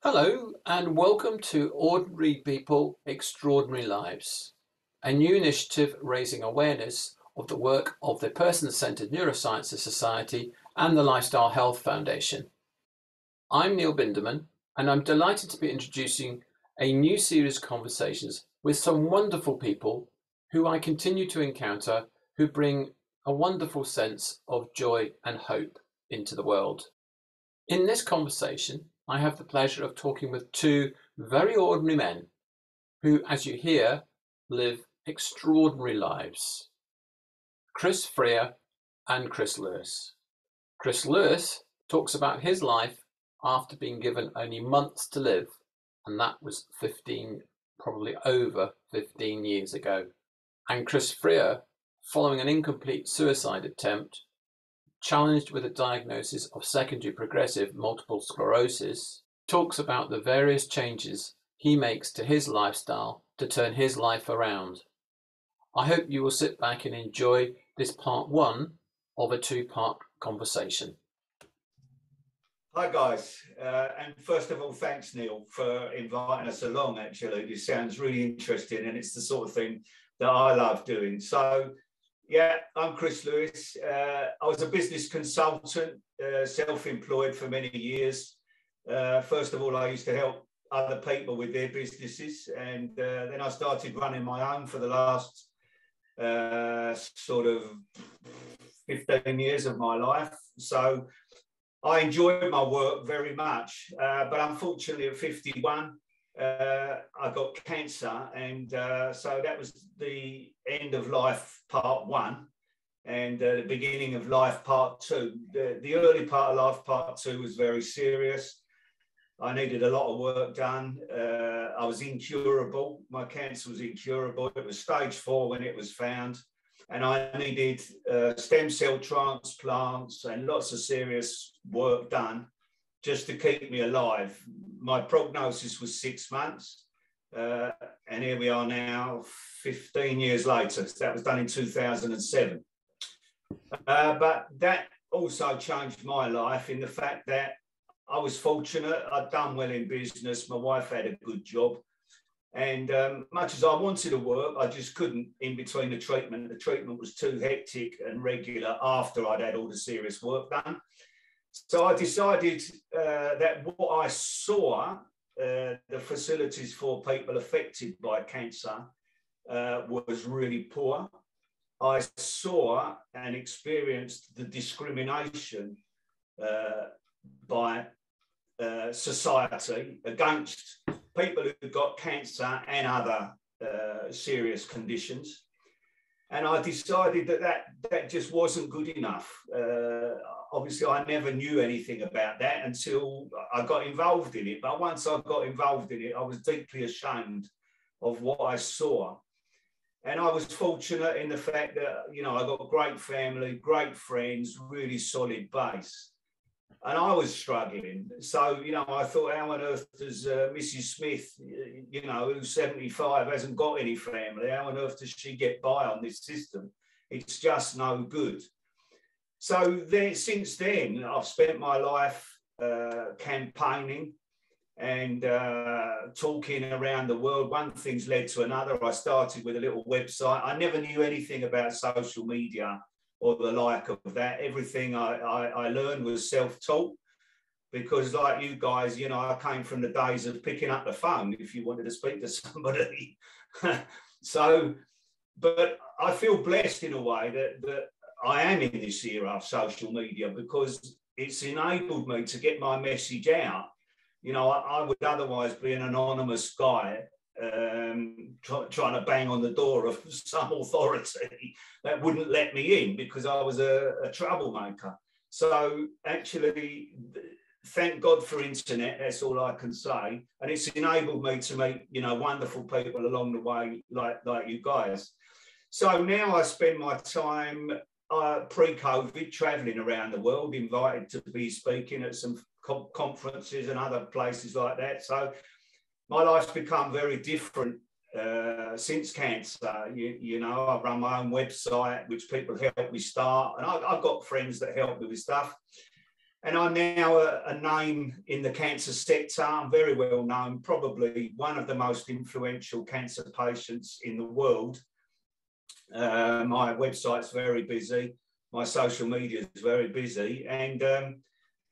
Hello, and welcome to Ordinary People, Extraordinary Lives, a new initiative raising awareness of the work of the Person-Centered Neurosciences Society and the Lifestyle Health Foundation. I'm Neil Bindemann, and I'm delighted to be introducing a new series of conversations with some wonderful people who I continue to encounter who bring a wonderful sense of joy and hope into the world. In this conversation, I have the pleasure of talking with two very ordinary men who, as you hear, live extraordinary lives. Chris Freer and Chris Lewis. Chris Lewis talks about his life after being given only months to live, and that was probably over 15 years ago. And Chris Freer, following an incomplete suicide attempt, challenged with a diagnosis of secondary progressive multiple sclerosis, talks about the various changes he makes to his lifestyle to turn his life around. I hope you will sit back and enjoy this part one of a two-part conversation. Hi guys, and first of all, thanks Neil for inviting us along. Actually, this sounds really interesting and it's the sort of thing that I love doing. So yeah, I'm Chris Lewis. I was a business consultant, self-employed for many years. First of all, I used to help other people with their businesses, and then I started running my own for the last sort of 15 years of my life. So I enjoyed my work very much, but unfortunately at 51, I got cancer, and so that was the end of life part one, and the beginning of life part two. The early part of life part two was very serious. I needed a lot of work done. I was incurable. My cancer was incurable. It was stage 4 when it was found, and I needed stem cell transplants and lots of serious work done just to keep me alive. My prognosis was 6 months, and here we are now, 15 years later. So that was done in 2007. But that also changed my life in the fact that I was fortunate. I'd done well in business. My wife had a good job. And much as I wanted to work, I just couldn't in between the treatment. The treatment was too hectic and regular after I'd had all the serious work done. So I decided that what I saw, the facilities for people affected by cancer, was really poor. I saw and experienced the discrimination by society against people who got cancer and other serious conditions. And I decided that just wasn't good enough. Obviously, I never knew anything about that until I got involved in it. But once I got involved in it, I was deeply ashamed of what I saw. And I was fortunate in the fact that, you know, I got a great family, great friends, really solid base. And I was struggling. So, you know, I thought, how on earth does Mrs. Smith, you know, who's 75, hasn't got any family, how on earth does she get by on this system? It's just no good. So then, since then, I've spent my life campaigning and talking around the world. One thing's led to another. I started with a little website. I never knew anything about social media or the like of that. Everything I learned was self-taught, because like you guys, you know, I came from the days of picking up the phone if you wanted to speak to somebody. So, but I feel blessed in a way that I am in this era of social media, because it's enabled me to get my message out. You know, I would otherwise be an anonymous guy trying to bang on the door of some authority that wouldn't let me in because I was a troublemaker. So actually, thank God for internet, that's all I can say. And it's enabled me to meet, you know, wonderful people along the way, like you guys. So now I spend my time pre-COVID traveling around the world, invited to be speaking at some conferences and other places like that. So my life's become very different since cancer. You know, I run my own website, which people help me start. And I've got friends that help me with stuff. And I'm now a name in the cancer sector. I'm very well known, probably one of the most influential cancer patients in the world. My website's very busy. My social media is very busy. And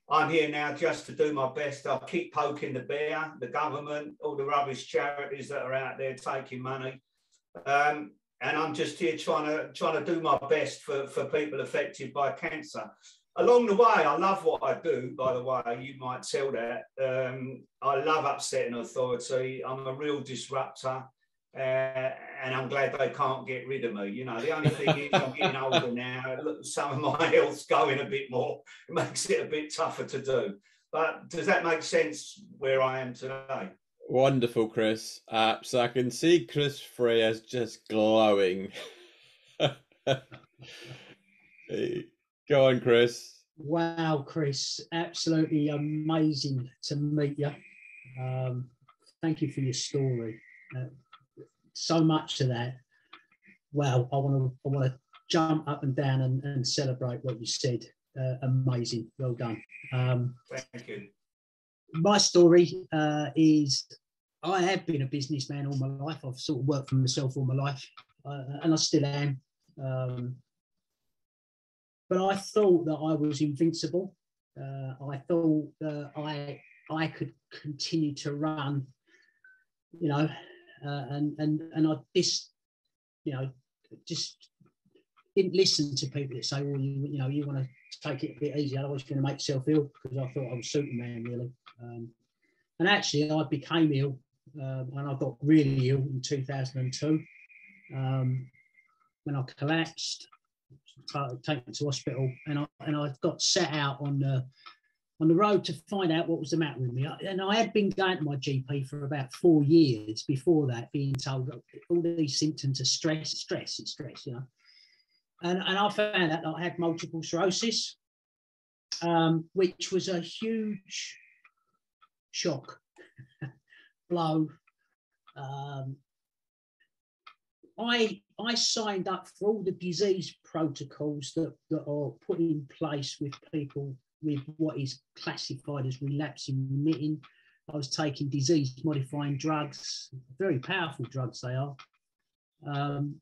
I'm here now just to do my best. I'll keep poking the bear, the government, all the rubbish charities that are out there taking money. And I'm just here trying to do my best for people affected by cancer. Along the way, I love what I do, by the way, you might tell that. I love upsetting authority. I'm a real disruptor, and I'm glad they can't get rid of me. You know, the only thing is I'm getting older now. Some of my health's going a bit more. It makes it a bit tougher to do. But does that make sense where I am today? Wonderful, Chris. So I can see Chris Frey as just glowing. Go on, Chris. Wow, Chris, absolutely amazing to meet you. Thank you for your story. So much of that. Wow, I want to jump up and down and celebrate what you said. Amazing, well done. Thank you. My story is I have been a businessman all my life. I've sort of worked for myself all my life, and I still am. But I thought that I was invincible. I thought that I could continue to run, you know, and I just didn't listen to people that say, well, you want to take it a bit easy, otherwise you're going to make yourself ill, because I thought I was Superman, really. And actually, I became ill, and I got really ill in 2002 when I collapsed. Taken to hospital, and I got set out on the road to find out what was the matter with me. And I had been going to my GP for about 4 years before that, being told all these symptoms are stress, you know. And I found out that I had multiple sclerosis, which was a huge shock, blow. I signed up for all the disease protocols that are put in place with people with what is classified as relapsing remitting. I was taking disease modifying drugs, very powerful drugs they are. And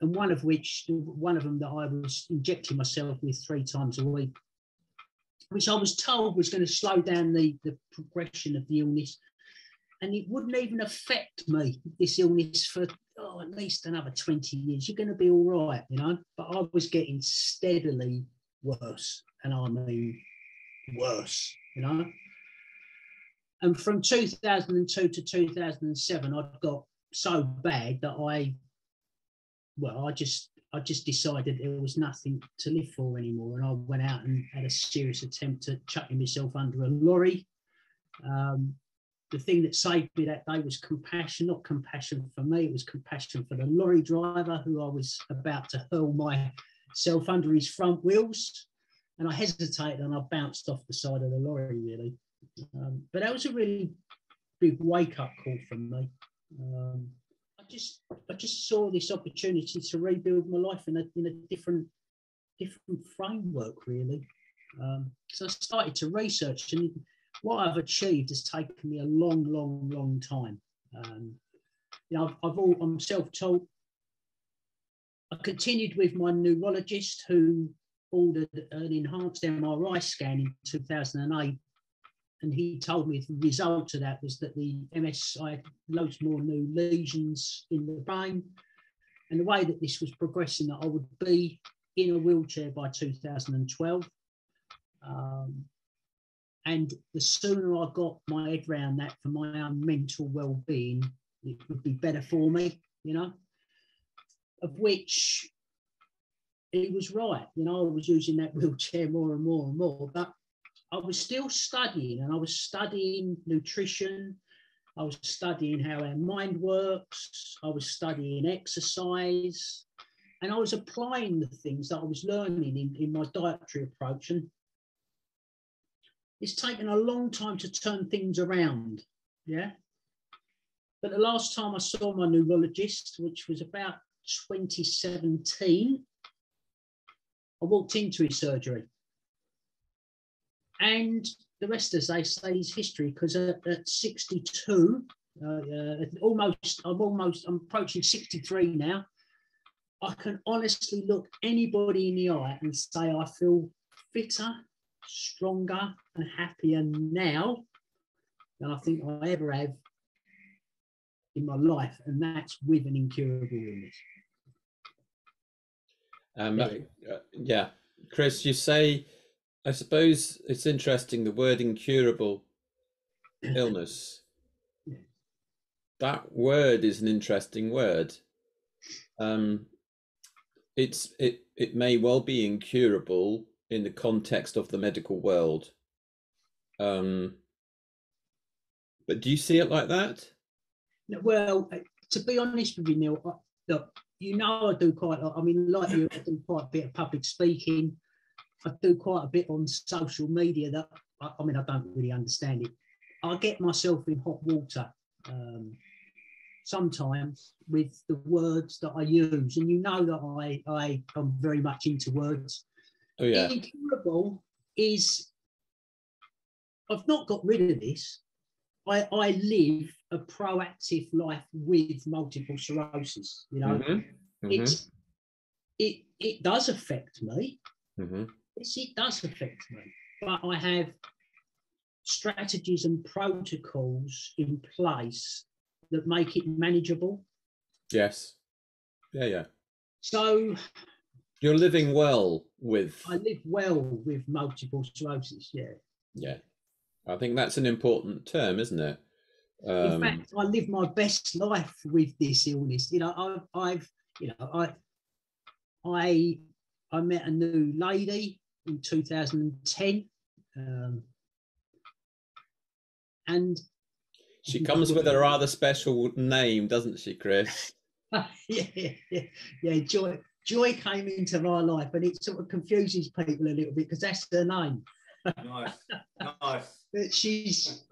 one of them that I was injecting myself with 3 times a week, which I was told was going to slow down the progression of the illness. And it wouldn't even affect me, this illness, for at least another 20 years. You're going to be all right, you know. But I was getting steadily worse, and I mean worse, you know. And from 2002 to 2007, I got so bad that I just decided there was nothing to live for anymore. And I went out and had a serious attempt at chucking myself under a lorry. The thing that saved me that day was compassion, not compassion for me, it was compassion for the lorry driver who I was about to hurl myself under his front wheels. And I hesitated and I bounced off the side of the lorry, really. But that was a really big wake-up call for me. I just saw this opportunity to rebuild my life in a different framework, really. So I started to research, and what I've achieved has taken me a long time. You know, I'm self-taught. I continued with my neurologist, who ordered an enhanced MRI scan in 2008, and he told me the result of that was that the MS, I had loads more new lesions in the brain, and the way that this was progressing, that I would be in a wheelchair by 2012. And the sooner I got my head around that for my own mental well-being, it would be better for me, you know, of which he was right. You know, I was using that wheelchair more and more, but I was still studying, and I was studying nutrition. I was studying how our mind works. I was studying exercise, and I was applying the things that I was learning in my dietary approach. And it's taken a long time to turn things around, yeah? But the last time I saw my neurologist, which was about 2017, I walked into his surgery. And the rest, as they say, is history, because at 62, I'm approaching 63 now. I can honestly look anybody in the eye and say I feel fitter, stronger, and happier now than I think I ever have in my life, and that's with an incurable illness. Yeah, Chris, you say, I suppose it's interesting, the word incurable illness. That word is an interesting word. It may well be incurable in the context of the medical world. But do you see it like that? Well, to be honest with you, Neil, look, you know, I do quite, I mean, like you, I do quite a bit of public speaking. I do quite a bit on social media that, I mean, I don't really understand it. I get myself in hot water sometimes with the words that I use. And you know that I am very much into words. Oh, yeah. Incurable is, I've not got rid of this. I live a proactive life with multiple sclerosis. You know, it does affect me. Yes, it does affect me, but I have strategies and protocols in place that make it manageable. Yes. Yeah. So you're living well with. I live well with multiple sclerosis. Yeah. I think that's an important term, isn't it? In fact, I live my best life with this illness. You know, I met a new lady in 2010, and she comes with a rather special name, doesn't she, Chris? Yeah. Joy came into my life, and it sort of confuses people a little bit because that's her name. Nice. But she's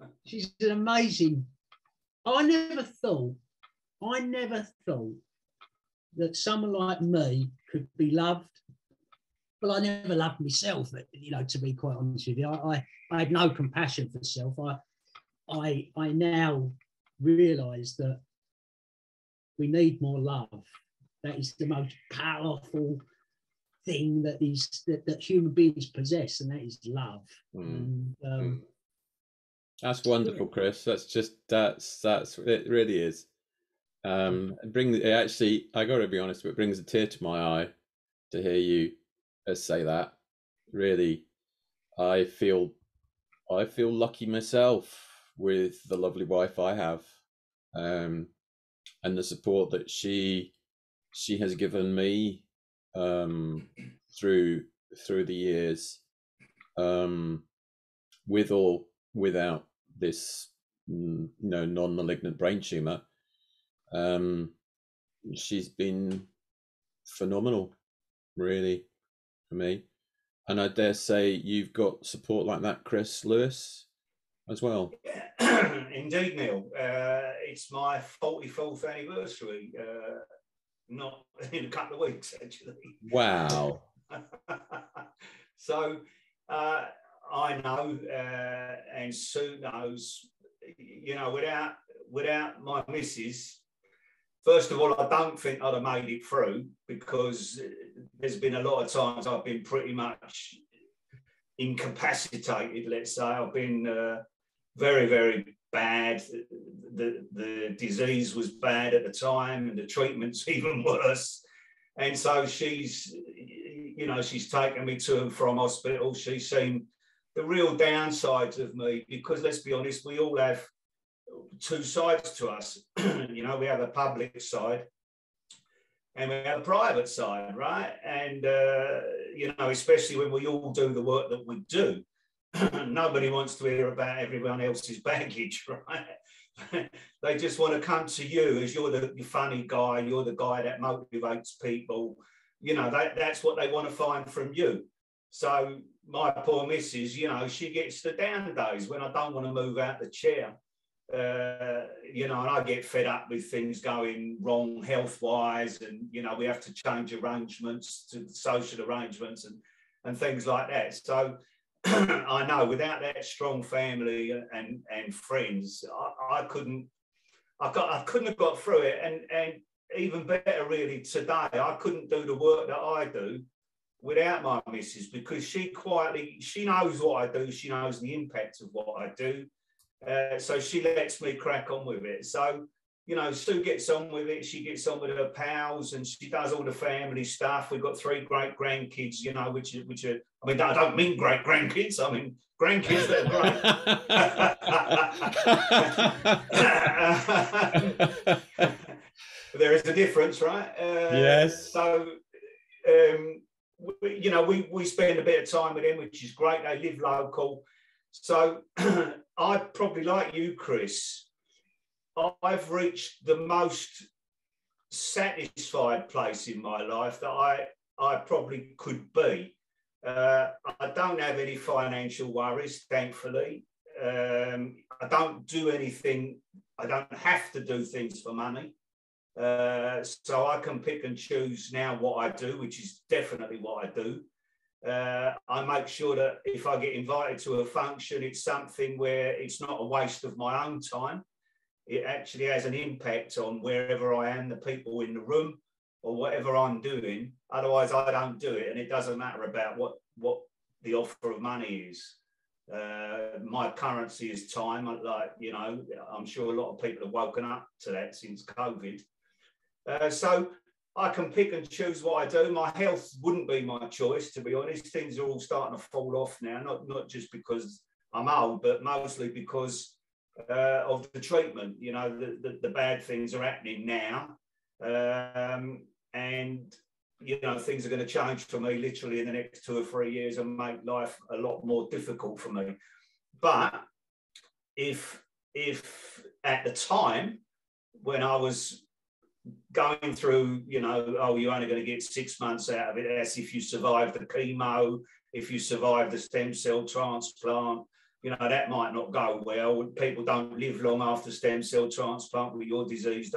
an amazing. I never thought that someone like me could be loved. Well, I never loved myself, you know, to be quite honest with you. I had no compassion for self. I now realise that we need more love. That is the most powerful thing that human beings possess, and that is love. That's wonderful, Chris. That's it. Really is. Actually, I got to be honest, it brings a tear to my eye to hear you say that. Really, I feel lucky myself with the lovely wife I have, and the support that she has given me through the years, with or without this non-malignant brain tumor. She's been phenomenal, really, for me. And I dare say you've got support like that, Chris Lewis, as well. Indeed, Neil. It's my 44th anniversary, not in a couple of weeks, actually. Wow. So I know, and Sue knows, you know, without my missus, first of all, I don't think I'd have made it through, because there's been a lot of times I've been pretty much incapacitated, let's say. I've been very, very bad. The disease was bad at the time, and the treatment's even worse. And so she's taken me to and from hospital. She's seen the real downsides of me, because let's be honest, we all have two sides to us. You know, we have a public side and we have a private side, right? And, you know, especially when we all do the work that we do, nobody wants to hear about everyone else's baggage, right? They just want to come to you as you're the funny guy, you're the guy that motivates people. You know, that's what they want to find from you. So my poor missus, you know, she gets the down days when I don't want to move out the chair. You know, and I get fed up with things going wrong health-wise, and, you know, we have to change arrangements to social arrangements and things like that. So I know without that strong family and friends, I couldn't have got through it. And even better, really, today, I couldn't do the work that I do without my missus, because she knows what I do. She knows the impact of what I do. So she lets me crack on with it. So, you know, Sue gets on with it. She gets on with her pals, and she does all the family stuff. We've got 3 great grandkids, you know, which are, I mean, I don't mean great grandkids. I mean grandkids that are great. There is a difference, right? Yes. So, you know, we spend a bit of time with them, which is great. They live local. So I probably, like you, Chris, I've reached the most satisfied place in my life that I probably could be. I don't have any financial worries, thankfully. I don't do anything. I don't have to do things for money. So I can pick and choose now what I do, which is definitely what I do. I make sure that if I get invited to a function, it's something where it's not a waste of my own time. It actually has an impact on wherever I am, the people in the room, or whatever I'm doing. Otherwise, I don't do it, and it doesn't matter about what the offer of money is. My currency is time. Like, you know, I'm sure a lot of people have woken up to that since COVID. So I can pick and choose what I do. My health wouldn't be my choice, to be honest. Things are all starting to fall off now, not just because I'm old, but mostly because of the treatment. You know, the bad things are happening now. And, you know, things are going to change for me literally in the next 2 or 3 years and make life a lot more difficult for me. But if at the time when I was going through, you know, oh, you're only going to get 6 months out of it, that's if you survive the chemo, if you survive the stem cell transplant, you know, that might not go well. People don't live long after stem cell transplant with your disease,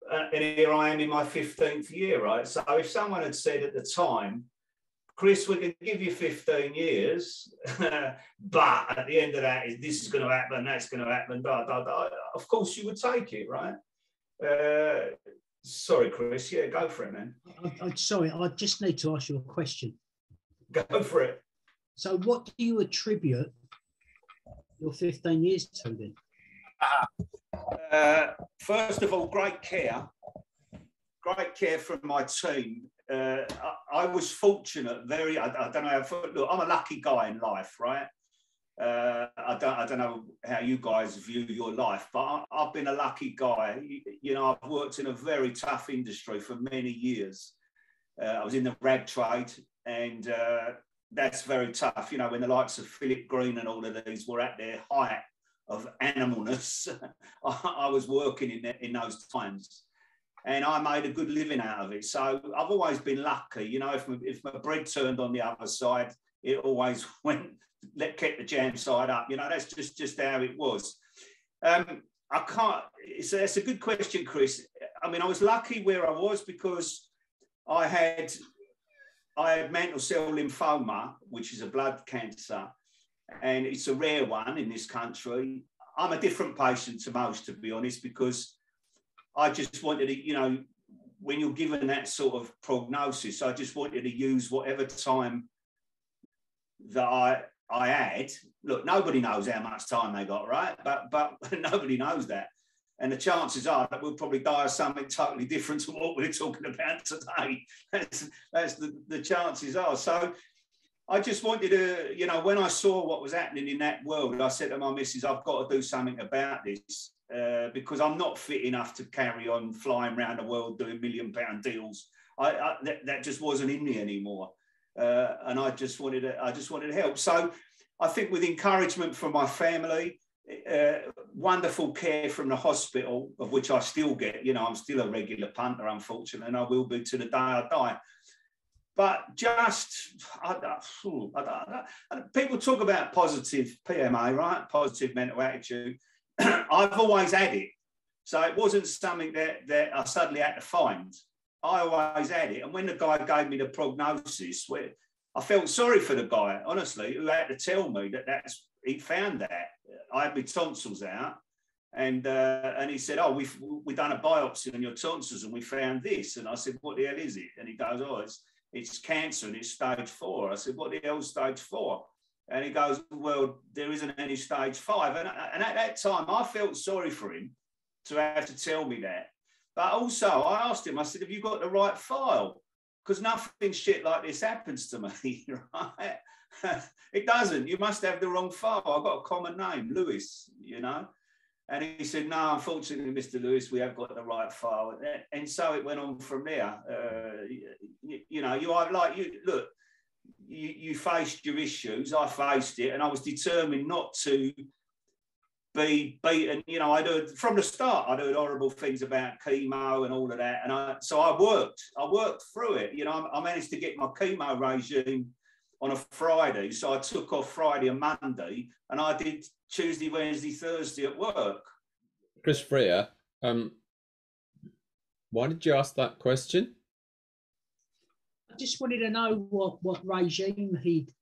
and here I am in my 15th year, right? So if someone had said at the time, Chris, we can give you 15 years, but at the end of that, this is going to happen, that's going to happen, of course you would take it, right? Sorry, Chris. Yeah, go for it, man. I'm sorry, I just need to ask you a question. Go for it. So what do you attribute your 15 years to then? First of all, great care from my team. I was fortunate, I don't know look, I'm a lucky guy in life, right? I don't know how you guys view your life, but I've been a lucky guy. You know, I've worked in a very tough industry for many years. I was in the rag trade, and that's very tough. You know, when the likes of Philip Green and all of these were at their height of animalness, I was working in those times, and I made a good living out of it. So I've always been lucky. You know, if my bread turned on the other side, it always kept the jam side up. You know, that's just how it was. It's a good question, Chris. I mean, I was lucky where I was because I had mantle cell lymphoma, which is a blood cancer, and it's a rare one in this country. I'm a different patient to most, to be honest, because I just wanted to, you know, when you're given that sort of prognosis, I just wanted to use whatever time that I had. Look, nobody knows how much time they got, right? But nobody knows that. And the chances are that we'll probably die of something totally different to what we're talking about today. That's the chances are. So I just wanted to, you know, when I saw what was happening in that world, I said to my missus, I've got to do something about this because I'm not fit enough to carry on flying around the world doing £1 million deals. That just wasn't in me anymore. And I just wanted to help. So I think with encouragement from my family, wonderful care from the hospital, of which I still get, you know, I'm still a regular punter, unfortunately, and I will be to the day I die. But just, people talk about positive PMA, right? Positive mental attitude. I've always had it. So it wasn't something that I suddenly had to find. I always had it. And when the guy gave me the prognosis, I felt sorry for the guy, honestly, who had to tell me that he found that. I had my tonsils out, and he said, "Oh, we've done a biopsy on your tonsils and we found this." And I said, "What the hell is it?" And he goes, "Oh, it's cancer and it's stage 4." I said, "What the hell's stage 4?" And he goes, "Well, there isn't any stage 5." And at that time, I felt sorry for him to have to tell me that. But also, I asked him, I said, "Have you got the right file? Because nothing shit like this happens to me, right?" It doesn't. You must have the wrong file. I've got a common name, Lewis, you know. And he said, "No, unfortunately, Mr. Lewis, we have got the right file." And so it went on from there. You know, you faced your issues. I faced it, and I was determined not to be beaten. You know, from the start, I'd heard horrible things about chemo and all of that. And so I worked through it. You know, I managed to get my chemo regime on a Friday. So I took off Friday and Monday, and I did Tuesday, Wednesday, Thursday at work. Chris Freer, why did you ask that question? I just wanted to know what regime he'd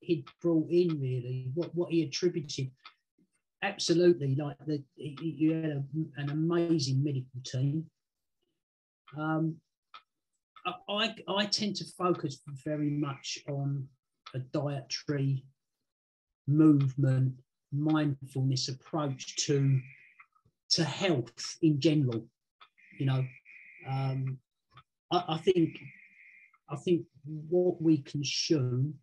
brought in, really, what he attributed. Absolutely, like you had an amazing medical team. I tend to focus very much on a dietary, movement, mindfulness approach to health in general. You know, I think what we consume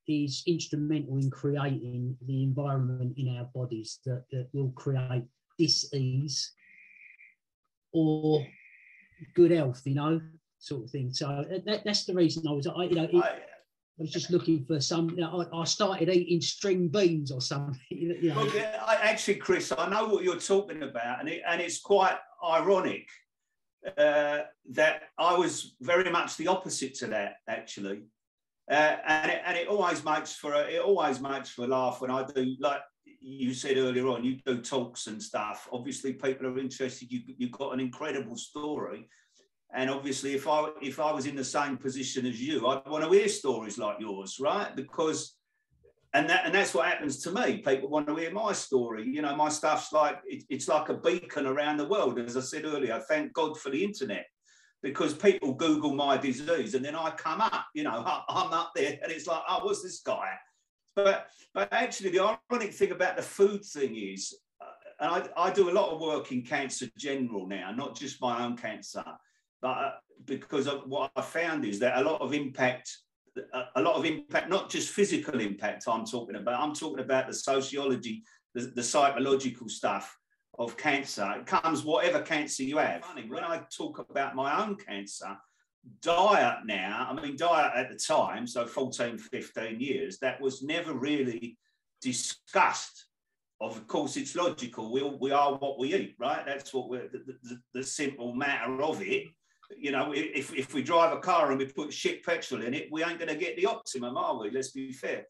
is instrumental in creating the environment in our bodies that will create dis-ease or good health, you know, sort of thing. So that's the reason I was just looking for some. You know, I started eating string beans or something. You know. Well, actually, Chris, I know what you're talking about, and it's quite ironic that I was very much the opposite to that, actually. And it always makes for a laugh when I do, like you said earlier on, you do talks and stuff. Obviously, people are interested. You've got an incredible story, and obviously, if I was in the same position as you, I'd want to hear stories like yours, right? Because and that's what happens to me. People want to hear my story. You know, my stuff's like it's like a beacon around the world. As I said earlier, thank God for the internet. Because people Google my disease and then I come up, you know, I'm up there and it's like, oh, what's this guy? But actually, the ironic thing about the food thing is, and I do a lot of work in cancer general now, not just my own cancer, but because of what I found is that a lot of impact, not just physical impact I'm talking about the sociology, the psychological stuff of cancer. It comes whatever cancer you have. When I talk about my own cancer, diet at the time, so 14, 15 years, that was never really discussed. Of course, it's logical. We are what we eat, right? That's what the simple matter of it. You know, if we drive a car and we put shit petrol in it, we ain't going to get the optimum, are we? Let's be fair.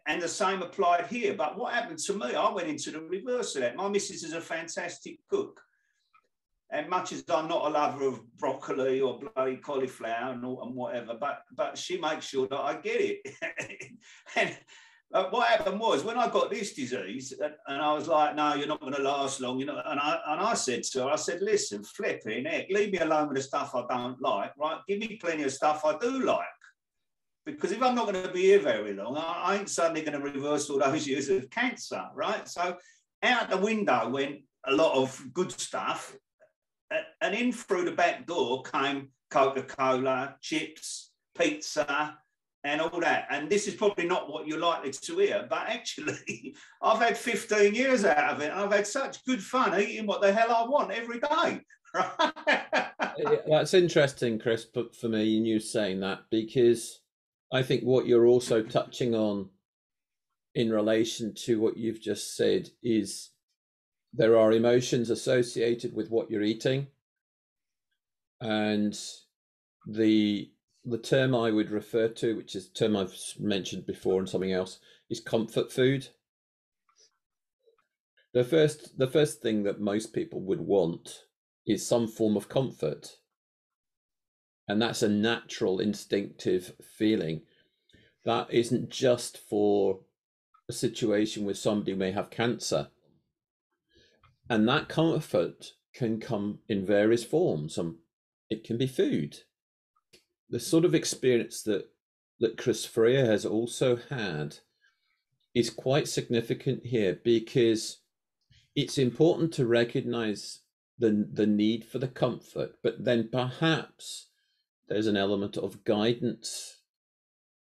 And the same applied here. But what happened to me, I went into the reverse of that. My missus is a fantastic cook. And much as I'm not a lover of broccoli or bloody cauliflower and whatever, but she makes sure that I get it. And what happened was, when I got this disease, and I was like, "No, you're not going to last long," you know. And I said to her, I said, "Listen, flipping heck, leave me alone with the stuff I don't like, right? Give me plenty of stuff I do like. Because if I'm not going to be here very long, I ain't suddenly going to reverse all those years of cancer, right?" So out the window went a lot of good stuff. And in through the back door came Coca-Cola, chips, pizza, and all that. And this is probably not what you're likely to hear, but actually, I've had 15 years out of it. And I've had such good fun eating what the hell I want every day. Right? That's interesting, Chris, but for me, and you saying that, because I think what you're also touching on in relation to what you've just said is there are emotions associated with what you're eating. And the term I would refer to, which is a term I've mentioned before and something else, is comfort food. The first thing that most people would want is some form of comfort. And that's a natural instinctive feeling. That isn't just for a situation where somebody may have cancer. And that comfort can come in various forms. It can be food. The sort of experience that Chris Freer has also had is quite significant here, because it's important to recognize the need for the comfort, but then perhaps there's an element of guidance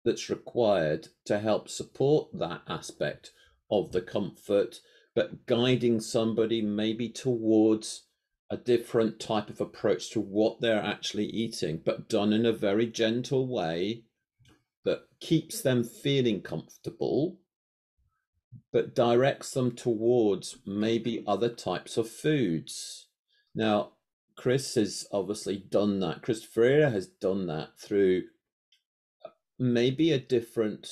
that's required to help support that aspect of the comfort, but guiding somebody maybe towards a different type of approach to what they're actually eating, but done in a very gentle way that keeps them feeling comfortable, but directs them towards maybe other types of foods. Now, Chris has obviously done that. Chris Freire has done that through maybe a different,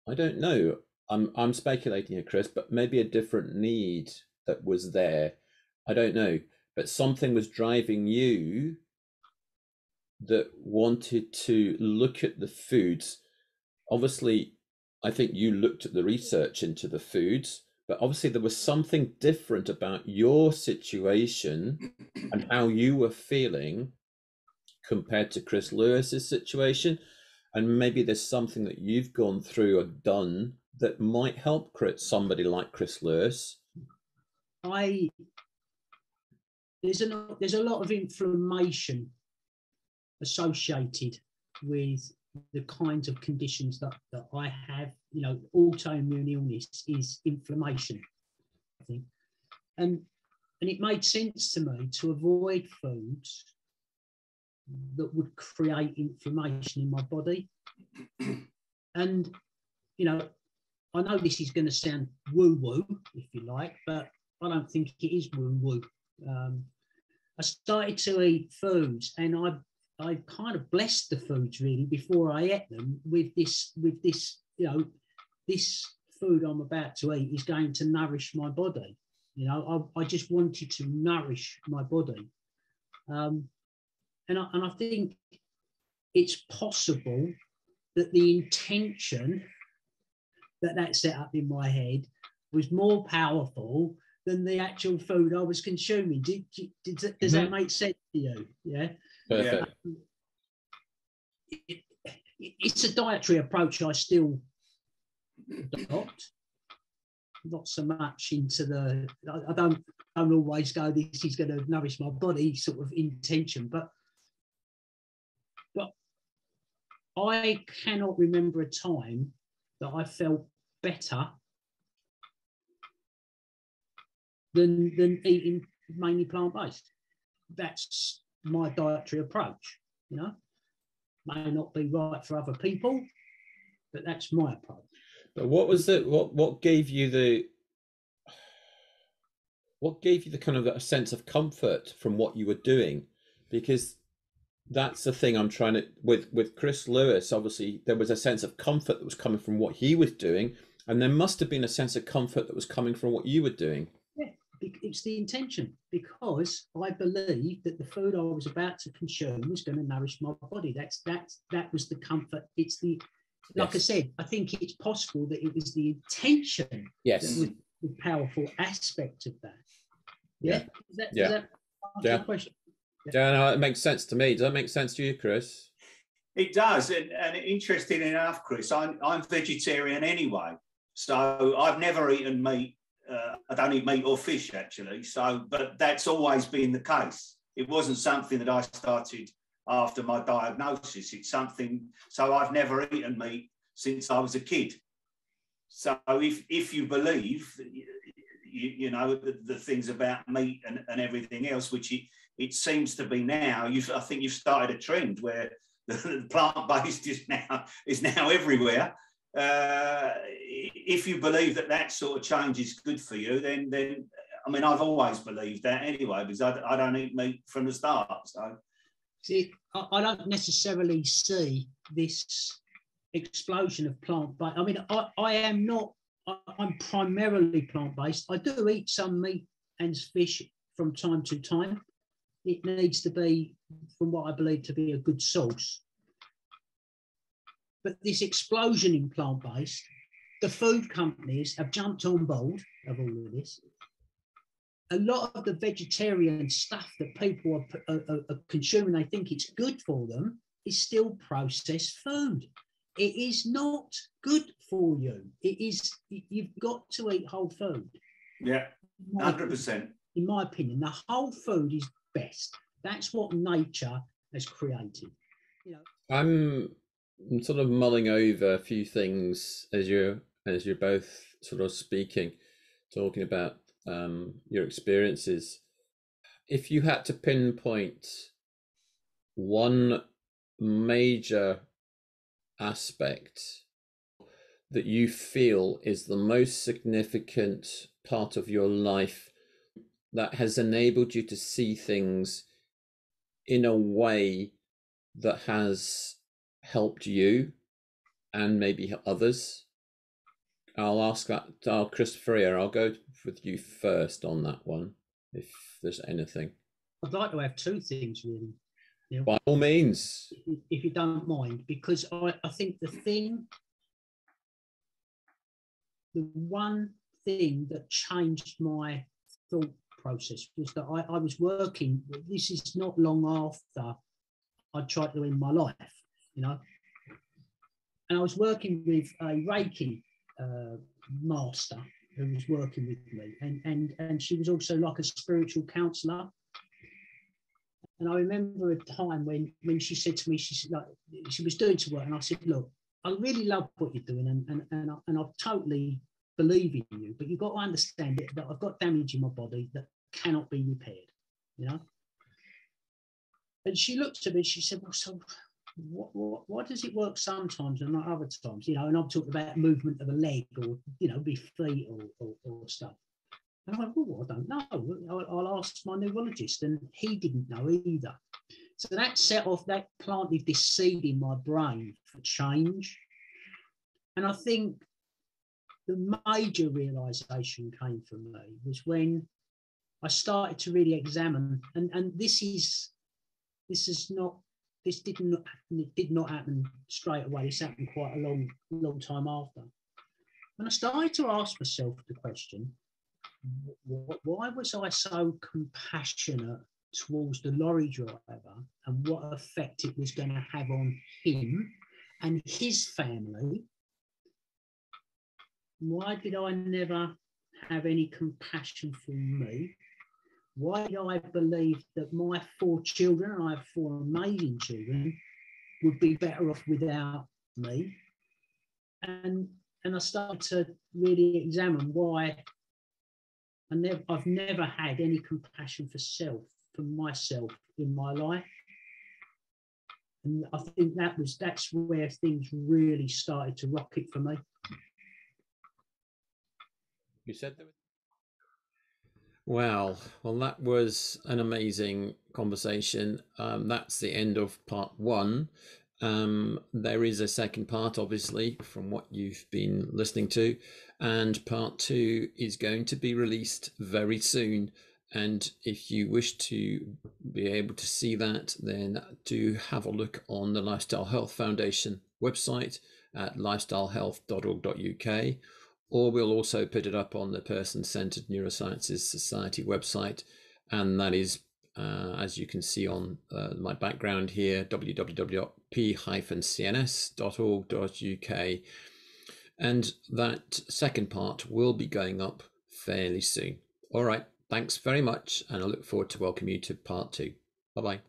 I don't know, I'm speculating here, Chris, but maybe a different need that was there. I don't know, but something was driving you that wanted to look at the foods. Obviously, I think you looked at the research into the foods, but obviously there was something different about your situation and how you were feeling compared to Chris Lewis's situation. And maybe there's something that you've gone through or done that might help somebody like Chris Lewis. There's a lot of inflammation associated with the kinds of conditions that I have. You know, autoimmune illness is inflammation, I think. And it made sense to me to avoid foods that would create inflammation in my body. And, you know, I know this is going to sound woo-woo, if you like, but I don't think it is woo-woo. I started to eat foods, and I kind of blessed the foods really before I ate them with this, you know, this food I'm about to eat is going to nourish my body. You know, I just wanted to nourish my body. And I think it's possible that the intention that set up in my head was more powerful than the actual food I was consuming. Does that make sense to you? Yeah. Perfect. It's a dietary approach I still adopt. Not so much into the, I don't always go, this is going to nourish my body sort of intention, but I cannot remember a time that I felt better than eating mainly plant-based. That's my dietary approach, you know. May not be right for other people, but that's my approach. But what gave you the kind of a sense of comfort from what you were doing? Because that's the thing I'm trying to, with Chris Lewis, obviously there was a sense of comfort that was coming from what he was doing, and there must have been a sense of comfort that was coming from what you were doing. Yeah, it's the intention, because I believed that the food I was about to consume was going to nourish my body. That was the comfort. It's the, like I said, I think it's possible that it was the intention that was the powerful aspect of that. Yeah. Does that answer the question? Yeah, no, it makes sense to me. Does that make sense to you, Chris? It does, and interesting enough, Chris, I'm vegetarian anyway, so I've never eaten meat. I don't eat meat or fish actually. So, but that's always been the case. It wasn't something that I started after my diagnosis. It's something. So I've never eaten meat since I was a kid. So if you believe, you know, the things about meat and everything else, which it seems to be now, I think you've started a trend where the plant-based is now everywhere. If you believe that sort of change is good for you, then I mean, I've always believed that anyway, because I don't eat meat from the start. So, see, I don't necessarily see this explosion of plant-based. I mean, I'm primarily plant-based. I do eat some meat and fish from time to time. It needs to be from what I believe to be a good source. But this explosion in plant-based, the food companies have jumped on board of all of this. A lot of the vegetarian stuff that people are consuming, they think it's good for them, is still processed food. It is not good for you. It is, you've got to eat whole food. Yeah, 100%. In my opinion, the whole food is best. That's what nature has created. You know, I'm sort of mulling over a few things as you're both sort of talking about your experiences. If you had to pinpoint one major aspect that you feel is the most significant part of your life that has enabled you to see things in a way that has helped you and maybe others, I'll ask that. Christopher here, I'll go with you first on that one, if there's anything. I'd like to have two things, really. You know, by all means, if you don't mind, because I think the one thing that changed my thought process was that I was working, this is not long after I tried to end my life, you know, and I was working with a Reiki master who was working with me, and she was also like a spiritual counsellor. And I remember a time when she said to me, she was doing some work, and I said, look, I really love what you're doing, and I totally believe in you, but you've got to understand that I've got damage in my body that cannot be repaired, you know. And she looked at me, she said, well, so why does it work sometimes and not other times, you know? And I'm talking about movement of a leg, or, you know, be feet or stuff. And I went, well, I don't know. I'll ask my neurologist, and he didn't know either. So that set off, that planted this seed in my brain for change. And I think the major realization came from me was when I started to really examine, and this did not happen straight away. This happened quite a long time after. When I started to ask myself the question, why was I so compassionate towards the lorry driver, and what effect it was going to have on him and his family? Why did I never have any compassion for me? Why did I believe that my 4 children, and I have 4 amazing children, would be better off without me? And I started to really examine why I've never had any compassion for myself in my life. And I think that's where things really started to rocket for me. You said that. Wow. Well, that was an amazing conversation. That's the end of part 1. There is a second part, obviously, from what you've been listening to, and part 2 is going to be released very soon. And if you wish to be able to see that, then do have a look on the Lifestyle Health Foundation website at lifestylehealth.org.uk, or we'll also put it up on the Person-Centered Neurosciences Society website, and that is, as you can see on my background here, www.p-cns.org.uk, and that second part will be going up fairly soon. All right, thanks very much, and I look forward to welcoming you to part 2. Bye-bye.